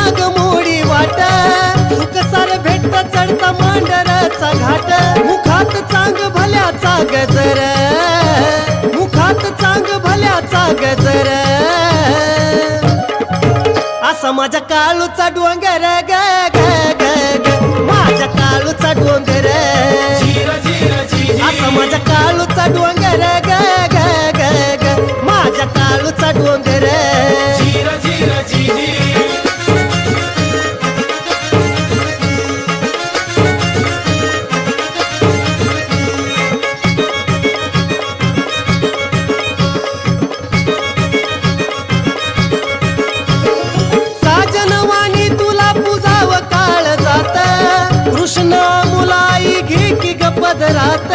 माग मोडी वाट सुख सार भेट चढता मांडराचा घाट मुखात चांग भल्याचा गजर मुखात चांग भल्याचा गजर असा माझ्या काळूचा डोंगर ग ग ग ग माझ्या काळूचा डोंगर असा माझ्या काळूचा डोंगर ग ग ग ग माझ्या काळूचा डोंगर साजनवाणी तुला पुजाव काळ जात कृष्ण मुलाई घे की ग पदरात